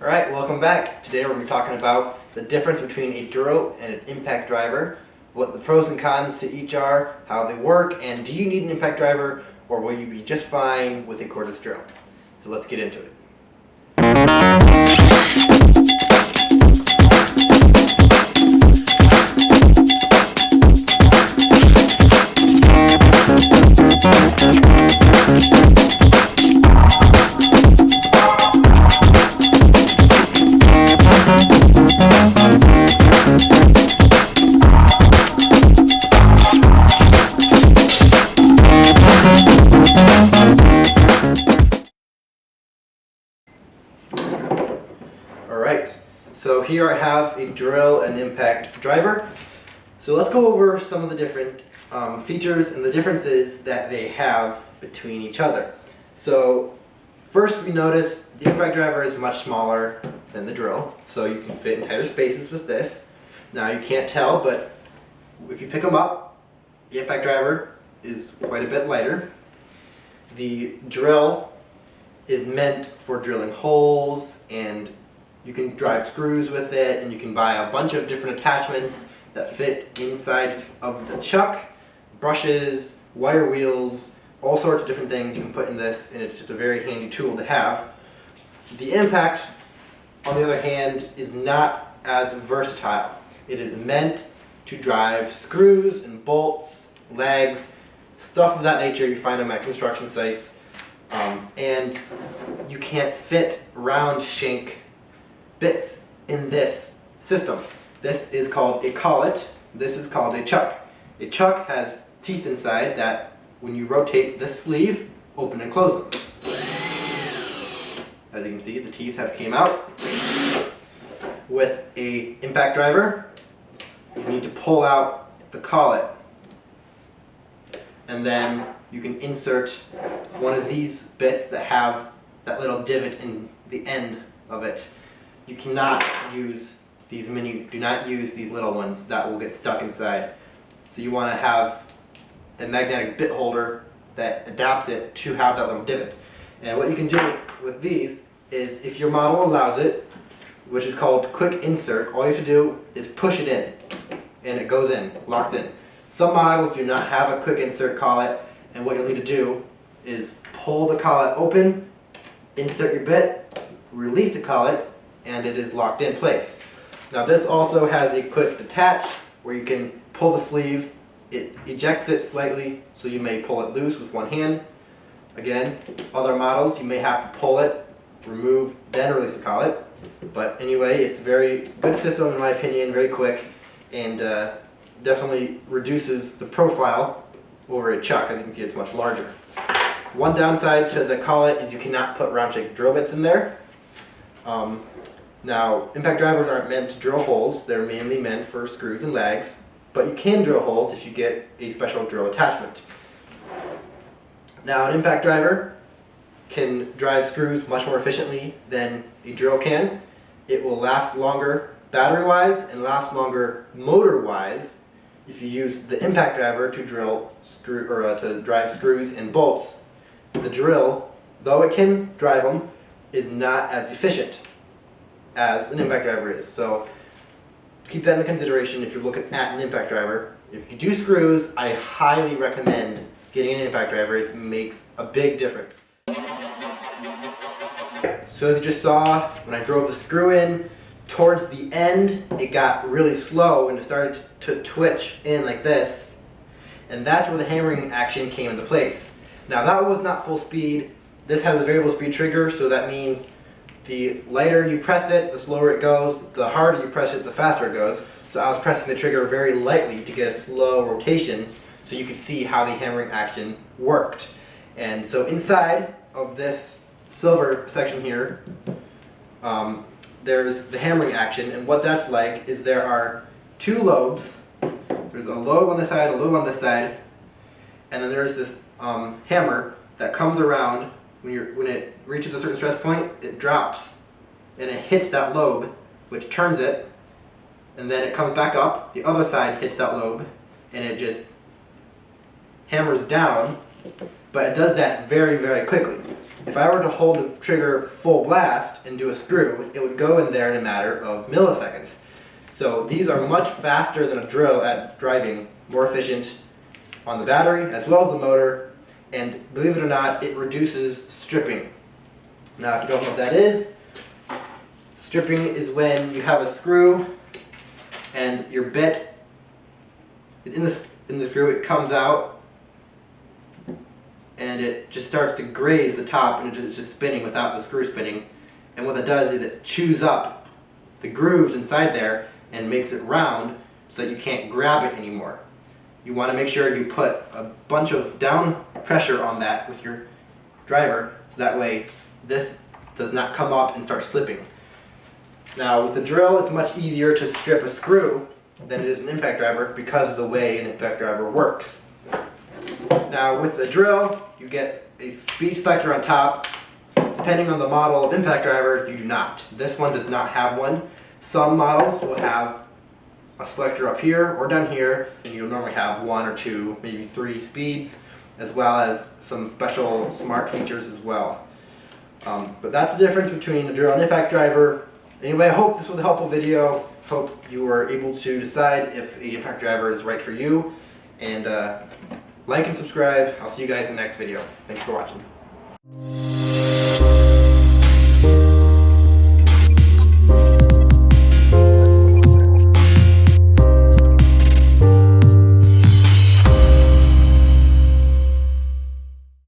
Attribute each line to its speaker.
Speaker 1: Alright, welcome back. Today we're going to be talking about the difference between a drill and an impact driver, what the pros and cons to each are, how they work, and do you need an impact driver or will you be just fine with a cordless drill? So let's get into it. Alright, so here I have a drill and impact driver. So let's go over some of the different features and the differences that they have between each other. So first we notice the impact driver is much smaller than the drill, so you can fit in tighter spaces with this. Now you can't tell, but if you pick them up, the impact driver is quite a bit lighter. The drill is meant for drilling holes, and you can drive screws with it, and you can buy a bunch of different attachments that fit inside of the chuck, brushes, wire wheels, all sorts of different things you can put in this, and it's just a very handy tool to have. The impact, on the other hand, is not as versatile. It is meant to drive screws and bolts, legs, stuff of that nature you find them at construction sites, and you can't fit round shank bits in this system. This is called a collet. This is called a chuck. A chuck has teeth inside that when you rotate this sleeve, open and close them. As you can see, the teeth have came out. With a impact driver, you need to pull out the collet, and then you can insert one of these bits that have that little divot in the end of it. You cannot use these do not use these little ones that will get stuck inside. So you want to have a magnetic bit holder that adapts it to have that little divot. And what you can do with these is, if your model allows it, which is called quick insert, all you have to do is push it in, and it goes in, locked in. Some models do not have a quick insert collet, and what you'll need to do is pull the collet open, insert your bit, release the collet, and it is locked in place. Now this also has a quick detach where you can pull the sleeve. It ejects it slightly, so you may pull it loose with one hand. Again, other models you may have to pull it, remove, then release the collet. But anyway, it's a very good system in my opinion, very quick, and definitely reduces the profile over a chuck. As you can see, it's much larger. One downside to the collet is you cannot put round shaped drill bits in there. Now, impact drivers aren't meant to drill holes. They're mainly meant for screws and legs, but you can drill holes if you get a special drill attachment. Now, an impact driver can drive screws much more efficiently than a drill can. It will last longer battery-wise and last longer motor-wise if you use the impact driver to drive screws and bolts. The drill, though it can drive them, is not as efficient as an impact driver is. So keep that in consideration if you're looking at an impact driver. If you do screws, I highly recommend getting an impact driver. It makes a big difference. So as you just saw, when I drove the screw in, towards the end it got really slow and it started to twitch in like this, and that's where the hammering action came into place. Now that was not full speed. This has a variable speed trigger, so that means the lighter you press it, the slower it goes. The harder you press it, the faster it goes. So I was pressing the trigger very lightly to get a slow rotation so you could see how the hammering action worked. And so inside of this silver section here, there's the hammering action, and what that's like is there are two lobes. There's a lobe on this side, a lobe on this side, and then there's this hammer that comes around. When it reaches a certain stress point, it drops and it hits that lobe, which turns it, and then it comes back up, the other side hits that lobe, and it just hammers down, but it does that very, very quickly. if I were to hold the trigger full blast and do a screw, it would go in there in a matter of milliseconds. So these are much faster than a drill at driving, more efficient on the battery as well as the motor, and believe it or not, it reduces stripping. Now if you don't know what that is, stripping is when you have a screw and your bit in the screw, it comes out and it just starts to graze the top, and it's just spinning without the screw spinning. And what that does is it chews up the grooves inside there and makes it round so that you can't grab it anymore. You want to make sure you put a bunch of down pressure on that with your driver, so that way this does not come up and start slipping. Now with the drill, it's much easier to strip a screw than it is an impact driver because of the way an impact driver works. Now with the drill, you get a speed selector on top. Depending on the model of impact driver, you do not. This one does not have one. Some models will have a selector up here or down here, and you'll normally have 1 or 2, maybe 3 speeds, as well as some special smart features as well. But that's the difference between a drill and impact driver. Anyway, I hope this was a helpful video. Hope you were able to decide if an impact driver is right for you. And like and subscribe. I'll see you guys in the next video. Thanks for watching.